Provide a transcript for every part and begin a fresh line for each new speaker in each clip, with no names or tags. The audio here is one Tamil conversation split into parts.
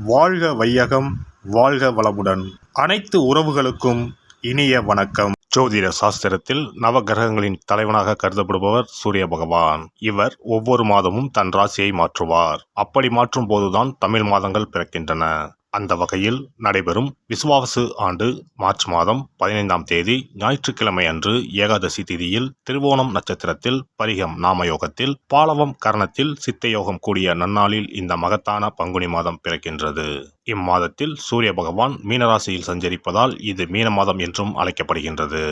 வாழ்க வையகம், வாழ்க வளமுடன். அனைத்து உறவுகளுக்கும் இனிய வணக்கம். ஜோதிட சாஸ்திரத்தில் நவகிரகங்களின் தலைவனாக கருதப்படுபவர் சூரிய பகவான். இவர் ஒவ்வொரு மாதமும் தன் ராசியை மாற்றுவார். அப்படி மாற்றும் போதுதான் தமிழ் மாதங்கள் பிறக்கின்றன. அந்த வகையில் நடைபெறும் விசுவாவசு ஆண்டு மார்ச் மாதம் 15ஆம் தேதி ஞாயிற்றுக்கிழமை அன்று ஏகாதசி திதியில் திருவோணம் நட்சத்திரத்தில் பரிகம் நாமயோகத்தில் பாலவம் கரணத்தில் சித்தயோகம் கூடிய நன்னாளில் இந்த மகத்தான பங்குனி மாதம் பிறக்கின்றது. இம்மாதத்தில் சூரிய பகவான் மீனராசியில் சஞ்சரிப்பதால் இது மீன மாதம் என்றும் அழைக்கப்படுகின்றது.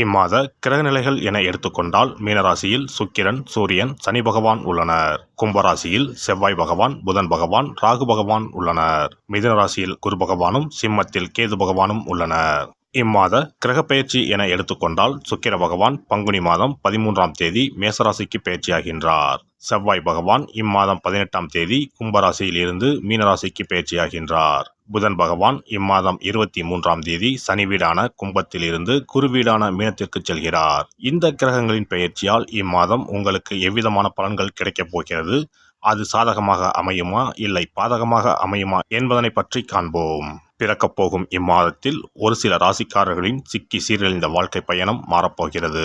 இம்மாத கிரகநிலைகள் என எடுத்துக்கொண்டால் மீனராசியில் சுக்கிரன், சூரியன், சனி பகவான் உள்ளனர். கும்பராசியில் செவ்வாய் பகவான், புதன் பகவான், ராகு பகவான் உள்ளனர். மிதுன ராசியில் குரு பகவானும், சிம்மத்தில் கேது பகவானும் உள்ளனர். இம்மாத கிரகப்பெயர்ச்சி என எடுத்துக்கொண்டால் சுக்கிர பகவான் பங்குனி மாதம் 13ஆம் தேதி மேசராசிக்கு பயிற்சியாகின்றார். செவ்வாய் பகவான் இம்மாதம் 18ஆம் தேதி கும்பராசியில் இருந்து மீனராசிக்கு பயிற்சியாகின்றார். புதன் பகவான் இம்மாதம் 23ஆம் தேதி சனி வீடான கும்பத்தில் இருந்து குரு வீடான மீனத்திற்கு செல்கிறார். இந்த கிரகங்களின் பெயர்ச்சியால் இம்மாதம் உங்களுக்கு எவ்விதமான பலன்கள் கிடைக்கப் போகிறது, அது சாதகமாக அமையுமா இல்லை பாதகமாக அமையுமா என்பதனை பற்றி காண்போம். பிறக்கப் போகும் இம்மாதத்தில் ஒரு சில ராசிக்காரர்களின் சிக்கி சீரழிந்த வாழ்க்கை பயணம் மாறப்போகிறது.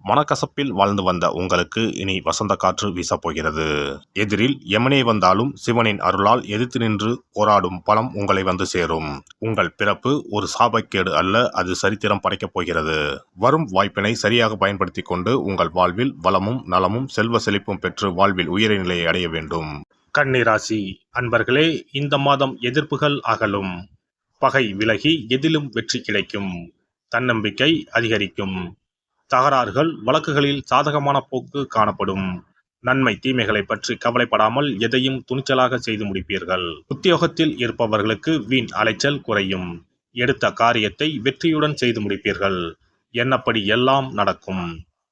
மனக்கசப்பில் வாழ்ந்து வந்த உங்களுக்கு இனி வசந்த காற்று வீசப்போகிறது. எதிரில் யமனே வந்தாலும் சிவனின் அருளால் எதிர்த்து நின்று போராடும் பலம் உங்களை வந்து சேரும். உங்கள் பிறப்பு ஒரு சாபக்கேடு அல்ல, அது சரித்திரம் படைக்கப் போகிறது. வரும் வாய்ப்பினை சரியாக பயன்படுத்தி கொண்டு உங்கள் வாழ்வில் வளமும் நலமும் செல்வ செழிப்பும் பெற்று வாழ்வில் உயரிய நிலையை அடைய வேண்டும். கன்னி ராசி அன்பர்களே, இந்த மாதம் எதிர்ப்புகள் அகலும், பகை விலகி எதிலும் வெற்றி கிடைக்கும், தன்னம்பிக்கை அதிகரிக்கும், தகராறுகள் வழக்குகளில் சாதகமான போக்கு காணப்படும். நன்மை தீமைகளை பற்றி கவலைப்படாமல் எதையும் துணிச்சலாக செய்து முடிப்பீர்கள். உத்தியோகத்தில் இருப்பவர்களுக்கு வீண் அலைச்சல் குறையும். எடுத்த காரியத்தை வெற்றியுடன் செய்து முடிப்பீர்கள். எண்ணப்படி எல்லாம் நடக்கும்.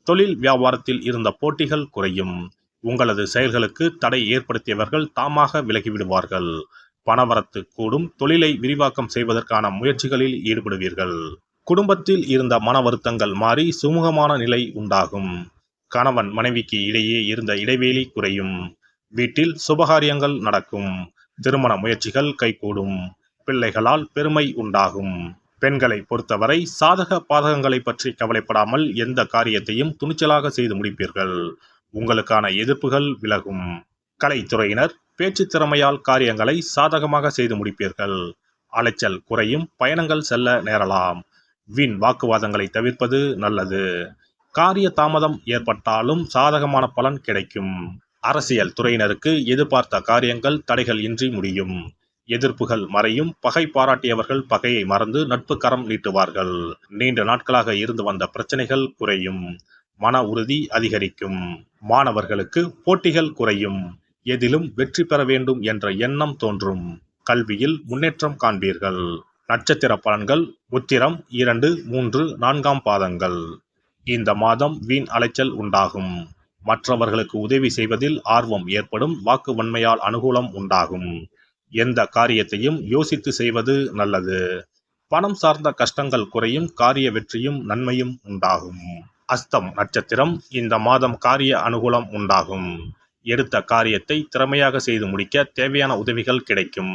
தொழில் வியாபாரத்தில் இருந்த போட்டிகள் குறையும். உங்களது செயல்களுக்கு தடை ஏற்படுத்தியவர்கள் தாமாக விலகிவிடுவார்கள். பணவரத்து கூடும். தொழிலை விரிவாக்கம் செய்வதற்கான முயற்சிகளில் ஈடுபடுவீர்கள். குடும்பத்தில் இருந்த மன வருத்தங்கள் மாறி சுமூகமான நிலை உண்டாகும். கணவன் மனைவிக்கு இடையே இருந்த இடைவெளி குறையும். வீட்டில் சுபகாரியங்கள் நடக்கும். திருமண முயற்சிகள் கைகூடும். பிள்ளைகளால் பெருமை உண்டாகும். பெண்களை பொறுத்தவரை சாதக பாதகங்களை பற்றி கவலைப்படாமல் எந்த காரியத்தையும் துணிச்சலாக செய்து முடிப்பீர்கள். உங்களுக்கான எதிர்ப்புகள் விலகும். கலைத்துறையினர் பேச்சு திறமையால் காரியங்களை சாதகமாக செய்து முடிப்பீர்கள். அலைச்சல் குறையும். பயணங்கள் செல்ல நேரலாம். வீண் வாக்குவாதங்களை தவிர்ப்பது நல்லது. காரிய தாமதம் ஏற்பட்டாலும் சாதகமான பலன் கிடைக்கும். அரசியல் துறையினருக்கு எதிர்பார்த்த காரியங்கள் தடைகள் இன்றி முடியும். எதிர்ப்புகள் மறையும். பகை பாராட்டியவர்கள் பகையை மறந்து நட்பு கரம் நீட்டுவார்கள். நீண்ட நாட்களாக இருந்து வந்த பிரச்சனைகள் குறையும். மன உறுதி அதிகரிக்கும். மாணவர்களுக்கு போட்டிகள் குறையும். எதிலும் வெற்றி பெற வேண்டும் என்ற எண்ணம் தோன்றும். கல்வியில் முன்னேற்றம் காண்பீர்கள். நட்சத்திர பலன்கள் உத்திரம் 2, 3, 4ஆம் பாதங்கள். இந்த மாதம் வீண் அலைச்சல் உண்டாகும். மற்றவர்களுக்கு உதவி செய்வதில் ஆர்வம் ஏற்படும். வாக்கு வன்மையால் அனுகூலம் உண்டாகும். எந்த காரியத்தையும் யோசித்து செய்வது நல்லது. பணம் சார்ந்த கஷ்டங்கள் குறையும். காரிய வெற்றியும் நன்மையும் உண்டாகும். அஸ்தம் நட்சத்திரம். இந்த மாதம் காரிய அனுகூலம் உண்டாகும். எடுத்த காரியத்தை திறமையாக செய்து முடிக்க தேவையான உதவிகள் கிடைக்கும்.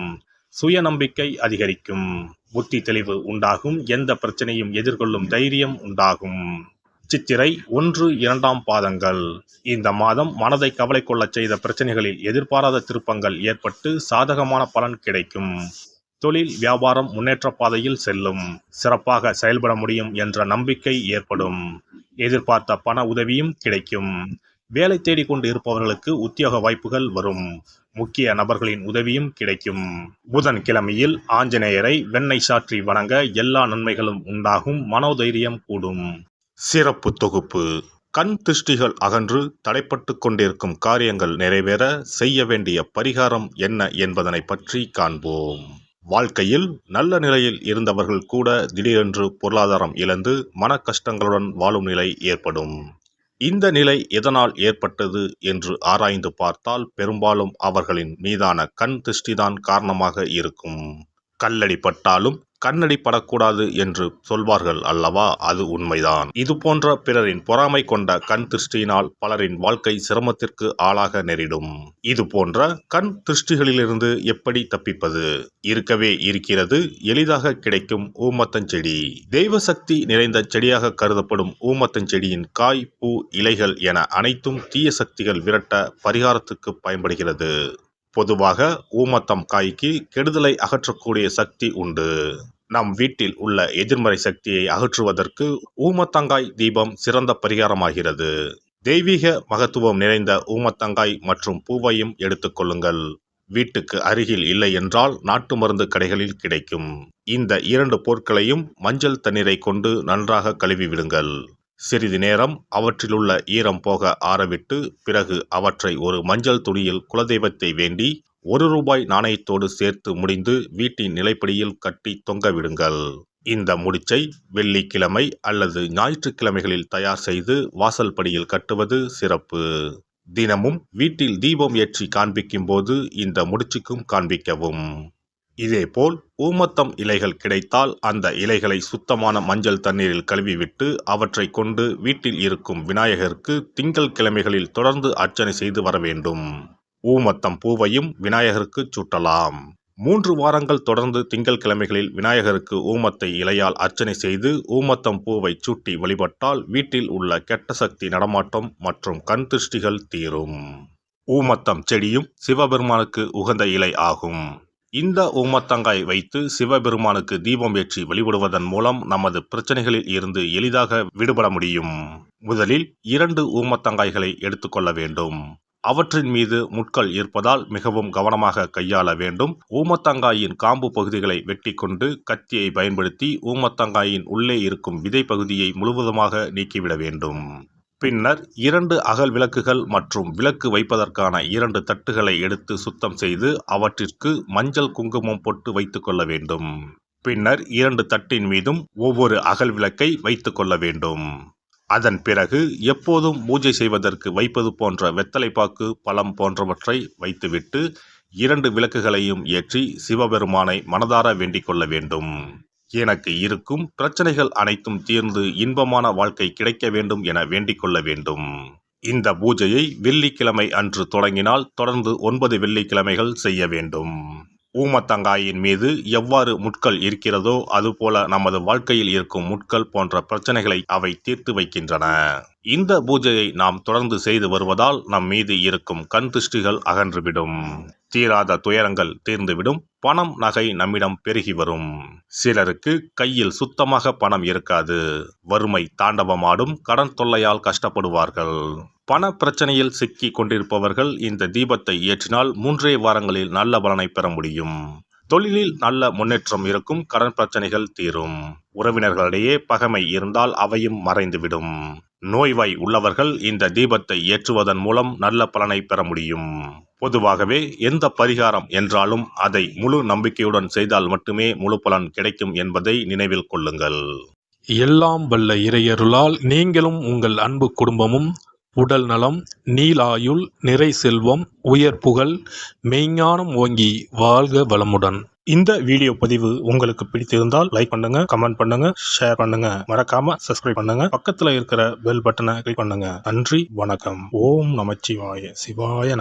சுயநம்பிக்கை அதிகரிக்கும். புத்தி தெளிவு உண்டாகும். எந்த பிரச்சனையும் எதிர்கொள்ளும் தைரியம் உண்டாகும். சித்திரை 1, 2ஆம் பாதங்கள். இந்த மாதம் மனதை கவலை கொள்ளச் செய்த பிரச்சனைகளில் எதிர்பாராத திருப்பங்கள் ஏற்பட்டு சாதகமான பலன் கிடைக்கும். தொழில் வியாபாரம் முன்னேற்ற பாதையில் செல்லும். சிறப்பாக செயல்பட முடியும் என்ற நம்பிக்கை ஏற்படும். எதிர்பார்த்த பண உதவியும் கிடைக்கும். வேலை தேடிக் கொண்டு இருப்பவர்களுக்கு உத்தியோக வாய்ப்புகள் வரும். முக்கிய நபர்களின் உதவியும் கிடைக்கும். புதன் கிழமையில் ஆஞ்சநேயரை வெண்ணெய் சாற்றி வணங்க எல்லா நன்மைகளும் உண்டாகும். மனோதைரியம் கூடும். சிறப்பு தொகுப்பு. கண் திருஷ்டிகள் அகன்று தடைப்பட்டு கொண்டிருக்கும் காரியங்கள் நிறைவேற செய்ய வேண்டிய பரிகாரம் என்ன என்பதனை பற்றி காண்போம். வாழ்க்கையில் நல்ல நிலையில் இருந்தவர்கள் கூட திடீரென்று பொருளாதாரம் இழந்து மன கஷ்டங்களுடன் வாழும் நிலை ஏற்படும். இந்த நிலை எதனால் ஏற்பட்டது என்று ஆராய்ந்து பார்த்தால் பெரும்பாலும் அவர்களின் மீதான கண் திருஷ்டிதான் காரணமாக இருக்கும். கல்லடி பட்டாலும் கண்ணடி படக்கூடாது என்று சொல்வார்கள் அல்லவா, அது உண்மைதான். இது போன்ற பிறரின் பொறாமை கொண்ட கண் திருஷ்டியினால் பலரின் வாழ்க்கை சிரமத்திற்கு ஆளாக நேரிடும். இது போன்ற கண் திருஷ்டிகளிலிருந்து எப்படி தப்பிப்பது? இருக்கவே இருக்கிறது எளிதாக கிடைக்கும் ஊமத்தஞ்செடி. தெய்வ சக்தி நிறைந்த செடியாக கருதப்படும் ஊமத்தஞ்செடியின் காய், பூ, இலைகள் என அனைத்தும் தீய சக்திகள் விரட்ட பரிகாரத்துக்கு பயன்படுகிறது. பொதுவாக ஊமத்தம் காய்க்கு கெடுதலை அகற்றக்கூடிய சக்தி உண்டு. நம் வீட்டில் உள்ள எதிர்மறை சக்தியை அகற்றுவதற்கு ஊமத்தங்காய் தீபம் சிறந்த பரிகாரமாகிறது. தெய்வீக மகத்துவம் நிறைந்த ஊமத்தங்காய் மற்றும் பூவையும் எடுத்துக்கொள்ளுங்கள். வீட்டுக்கு அருகில் இல்லை என்றால் நாட்டு மருந்து கடைகளில் கிடைக்கும். இந்த 2 பொருட்களையும் மஞ்சள் தண்ணீரை கொண்டு நன்றாக கழுவி விடுங்கள். சிறிது நேரம் அவற்றிலுள்ள ஈரம் போக ஆறவிட்டு பிறகு அவற்றை ஒரு மஞ்சள் துணியில் குலதெய்வத்தை வேண்டி ₹1 நாணயத்தோடு சேர்த்து முடிந்து வீட்டின் நிலைப்படியில் கட்டி தொங்கவிடுங்கள். இந்த முடிச்சை வெள்ளிக்கிழமை அல்லது ஞாயிற்றுக்கிழமைகளில் தயார் செய்து வாசல் படியில் கட்டுவது சிறப்பு. தினமும் வீட்டில் தீபம் ஏற்றி காண்பிக்கும் போது இந்த முடிச்சுக்கும் காண்பிக்கவும். இதேபோல் ஊமத்தம் இலைகள் கிடைத்தால் அந்த இலைகளை சுத்தமான மஞ்சள் தண்ணீரில் கழுவிவிட்டு அவற்றை கொண்டு வீட்டில் இருக்கும் விநாயகருக்கு திங்கள் கிழமைகளில் தொடர்ந்து அர்ச்சனை செய்து வர வேண்டும். ஊமத்தம் பூவையும் விநாயகருக்கு சூட்டலாம். 3 வாரங்கள் தொடர்ந்து திங்கள் கிழமைகளில் விநாயகருக்கு ஊமத்தை இலையால் அர்ச்சனை செய்து ஊமத்தம் பூவை சூட்டி வழிபட்டால் வீட்டில் உள்ள கெட்ட சக்தி நடமாட்டம் மற்றும் கண் திருஷ்டிகள் தீரும். ஊமத்தம் செடியும் சிவபெருமானுக்கு உகந்த இலை ஆகும். இந்த ஊமத்தங்காய் வைத்து சிவபெருமானுக்கு தீபம் ஏற்றி வழிபடுவதன் மூலம் நமது பிரச்சனைகளில் இருந்து எளிதாக விடுபட முடியும். முதலில் 2 ஊமத்தங்காய்களை எடுத்துக்கொள்ள வேண்டும். அவற்றின் மீது முட்கள் இருப்பதால் மிகவும் கவனமாக கையாள வேண்டும். ஊமத்தங்காயின் காம்பு பகுதிகளை வெட்டி கொண்டு கத்தியை பயன்படுத்தி ஊமத்தங்காயின் உள்ளே இருக்கும் விதை பகுதியை முழுவதுமாக நீக்கிவிட வேண்டும். பின்னர் 2 அகல் விளக்குகள் மற்றும் விளக்கு வைப்பதற்கான 2 தட்டுகளை எடுத்து சுத்தம் செய்து அவற்றிற்கு மஞ்சள் குங்குமம் போட்டு வைத்துக் கொள்ள வேண்டும். பின்னர் 2 தட்டின் மீதும் ஒவ்வொரு அகல் விளக்கை வைத்துக் கொள்ள வேண்டும். அதன் பிறகு எப்போதும் பூஜை செய்வதற்கு வைப்பது போன்ற வெத்தலைப்பாக்கு, பழம் போன்றவற்றை வைத்துவிட்டு 2 விளக்குகளையும் ஏற்றி சிவபெருமானை மனதார வேண்டிக் கொள்ள வேண்டும். எனக்கு இருக்கும் பிரச்சனைகள் அனைத்தும் தீர்ந்து இன்பமான வாழ்க்கை கிடைக்க வேண்டும் என வேண்டிக் கொள்ள வேண்டும். இந்த பூஜையை வெள்ளிக்கிழமை அன்று தொடங்கினால் தொடர்ந்து 9 வெள்ளிக்கிழமைகள் செய்ய வேண்டும். ஊமத்தங்காயின் மீது எவ்வாறு முட்கள் இருக்கிறதோ அதுபோல நமது வாழ்க்கையில் இருக்கும் முட்கள் போன்ற பிரச்சனைகளை அவை தீர்த்து வைக்கின்றன. இந்த பூஜையை நாம் தொடர்ந்து செய்து வருவதால் நம் மீது இருக்கும் கண் திருஷ்டிகள் அகன்றுவிடும். தீராத துயரங்கள் தீர்ந்துவிடும். பணம், நகை நம்மிடம் பெருகி வரும். சிலருக்கு கையில் சுத்தமாக பணம் இருக்காது. வறுமை தாண்டவமாடும். கடன் தொல்லையால் கஷ்டப்படுவார்கள். பண பிரச்சனையில் சிக்கி கொண்டிருப்பவர்கள் இந்த தீபத்தை ஏற்றினால் 3 வாரங்களில் நல்ல பலனை பெற முடியும். தொழிலில் நல்ல முன்னேற்றம் இருக்கும். கடன் பிரச்சனைகள் தீரும். உறவினர்களிடையே பகைமை இருந்தால் அவையும் மறைந்துவிடும். நோய்வாய் உள்ளவர்கள் இந்த தீபத்தை ஏற்றுவதன் மூலம் நல்ல பலனை பெற முடியும். பொதுவாகவே எந்த பரிகாரம் என்றாலும் அதை முழு நம்பிக்கையுடன் செய்தால் மட்டுமே முழு பலன் கிடைக்கும் என்பதை நினைவில் கொள்ளுங்கள்.
எல்லாம் வல்ல இறையருளால் நீங்களும் உங்கள் அன்பு குடும்பமும் உடல் நலம், நீலாயுள், நிறை செல்வம், உயர் புகழ், மெய்ஞானம் ஓங்கி வாழ்க வளமுடன்.
இந்த வீடியோ பதிவு உங்களுக்கு பிடித்திருந்தால் லைக் பண்ணுங்க, கமெண்ட் பண்ணுங்க, ஷேர் பண்ணுங்க, மறக்காம சப்ஸ்கிரைப் பண்ணுங்க. பக்கத்துல இருக்கிற பெல் பட்டனை கிளிக் பண்ணுங்க. நன்றி, வணக்கம். ஓம் நமச்சிவாய. சிவாய நம.